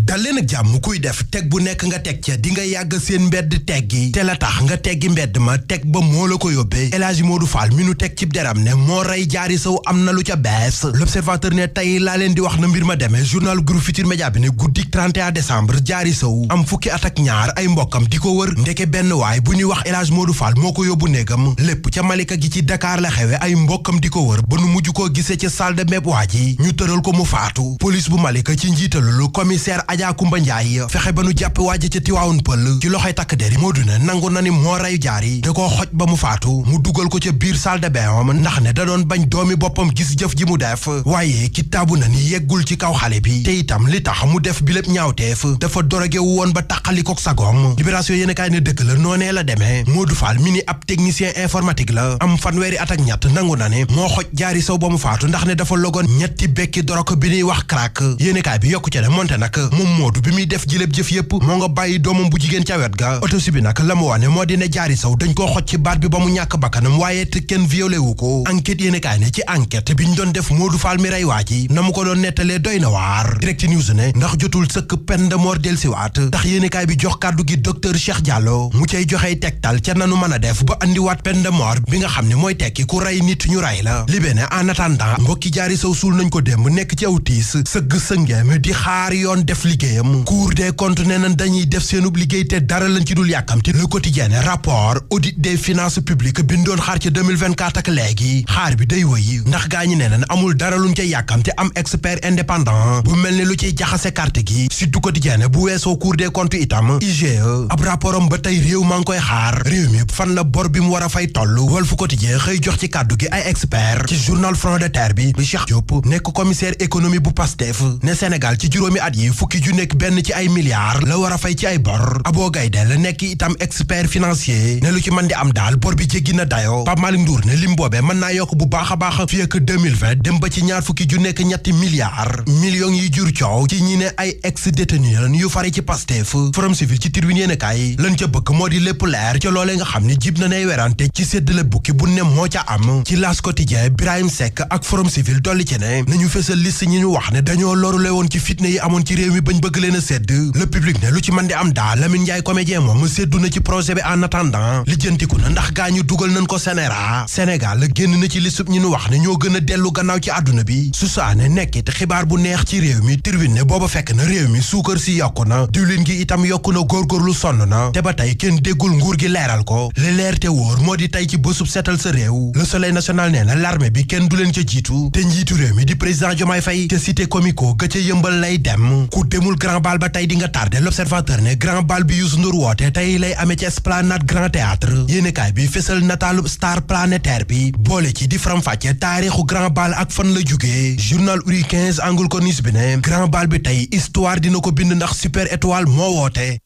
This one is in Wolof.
dal leen ak jàmm kuy def teg bu nekk nga teg ca di nga yàgg seen mbedd teggi te la tax nga teggi mbedd ma teg ba moo la ko yóbbee El Hadji Modou Fall mi nu teg cib deram ne moo rey Diary Sow am na lu ca bees L'Observateur ne tey laa leen di wax na mbir ma demee journal Groupe Futurs Médias bi ne guddik 31 décembre Diary Sow am fukki at ak ñaar ay mbokkam di ko wër ndeke benn waay bu ñuy wax El Hadji Modou Fall moo ko yóbbu néegam lépp ca Malika gi ci Dakar la xewe ay mbokkam di ko wër ba nu mujj koo gisee ca salle de méb waa ji ñu tëral ko mu faatu police bu Malika ci njiitalulu commissaire Adja Kumba Njaay fexe ba nu jàpp waaja ca Tivaouane Pël ci loxoy takk der yi moo duna nangu na ni moo reyu Diary da koo xoj ba mu faatu mu dugal ko ca biir salle de bain ndax ne da doon bañ doomi boppam gis jëf ji mu def waaye kitaabu na ni yeggul ci kaw xale bi te itam li tax mu def bi lépp ñaawteef dafa doroge wu woon ba taqalikook sagoom Libération yéen kaay ne dëgg la noonee la demee Modou Fall mi ni ab technicien informatique la am fanweeri at ak ñett nangu na ne moo xoj Diary Sow ba mu faatu ndax ne dafa logoon ñetti bekki dorog bi ñuy wax crack yéen kaay bi yokku ca ne monte nag moom Modou bi muy def jileb jëf yëpp moo nga bàyyi doomam bu jigéen ca wet ga autopsie bi nag la mu wane moo di ne Diary Sow dañ koo xoj ci baat bi ba mu ñàkk bakkanam waaye te kenn violé wu ko enquête yéen kaay ne ci enquête bi ñu doon def Modou Fall mi rey waa ji na mu ko doon nettalee doy na waar Direct News ne ndax jotul sëkk peine de mort delsiwaat ndax yéen kaay bi jox kàddu gi docteur Cheikh Diallo mu cay joxey tegtal ca nanu mën a def ba andiwaat peine de mort bi nga xam ne mooy tekki ku rey nit ñu rey la libé ne en attendant mbokki Diary Sow suul nañ ko démb nekk ci aw tiis sëgg sëngeem di xaar yoon def liggéeyam Cour des comptes nee nañ dañuy def seenub liggéey te dara lañ ci dul yàkkamti Le Quotidien rapport audit des finances publiques bi ñu doon xaar ci 2024 ak léegi xaar bi day wëy ndax gaa ñi nee nañ amul dara luñ ca yàkkamti am expert indépendant bu mel ni lu ciy jaxase carte gi Sud Quotidien bu weesoo Cour des comptes itam IGE ab rapportam ba tey réew maa ngi koy xaar réew mi fan la bor bi mu war a fay toll Walf Quotidien xëy jox ci kàddu gi ay expert ci journal Front de Terre bi Cheikh Diop nekk commissaire économie bu Pastef ne Sénégal ci juróomi at yi fukki ju nekk benn ci ay milliards la war a fay ci ay bor Abo Gaydel nekk itam expert financier ne lu ci mën di am daal bor bi jéggi na dayo Pape Malick Ndour ne lim boobee mën naa yokk bu baax a baax fii ak 2020 dem ba ci ñaar fukki ju nekk ñetti milliards millions yi jur coow ci ñi ne ay ex détenu lan yu fare ci Pastef Forum Civil ci Tribune yéen kaay lan ca bëgg moo di lépp leer ca loolee nga xam ne jib na nay werante ci séddale bukki bu ne moo ca am ci L'As Quotidien Birahim Seck ak Forum Civil dolli ci ne nañu fësal liste ñi ñu wax ne dañoo lorule woon ci fitne yi amoon ci réew mi bañ bëgg leen a sedd Le Public ne lu ci mën di am daal Lamine Ndiaye comédien moom seddu na ci projet bi en attendant lijjantiku na ndax gaa ñu dugal nañ ko Sénégal génn na ci listub ñi ñu wax ne ñoo gën a dellu gannaaw ci àdduna bi susaane nekkit xibaar bu neex ci réew mi Tribune ne booba fekk na réew mi suukar si yokku na diwlin gi itam yokku na góorgóorlu sonn na te ba tey kenn déggul nguur gi leeral ko li leer te wóor moo di tey ci bésub seetal sa réew Le Soleil national nee na l'armée bi kenn du leen ca jiitu te njiitu réew mi di président Diomaye Faye te cité comico ga ca yëmbal lay dem ku demul grand bal ba tey di nga tardé L'Observateur ne grand bal bi Youssou Ndour woote tey lay amee ci Esplanade Grand Théâtre yéenekaay bi fésal nataalub star planétaire bi boole ci di faram-fàcce taarixu grand bal ak fan la jugee journal Uri 15 angle corniche bi ne grand bal bi tey histoire dina ko bind ndax super étoile moo woote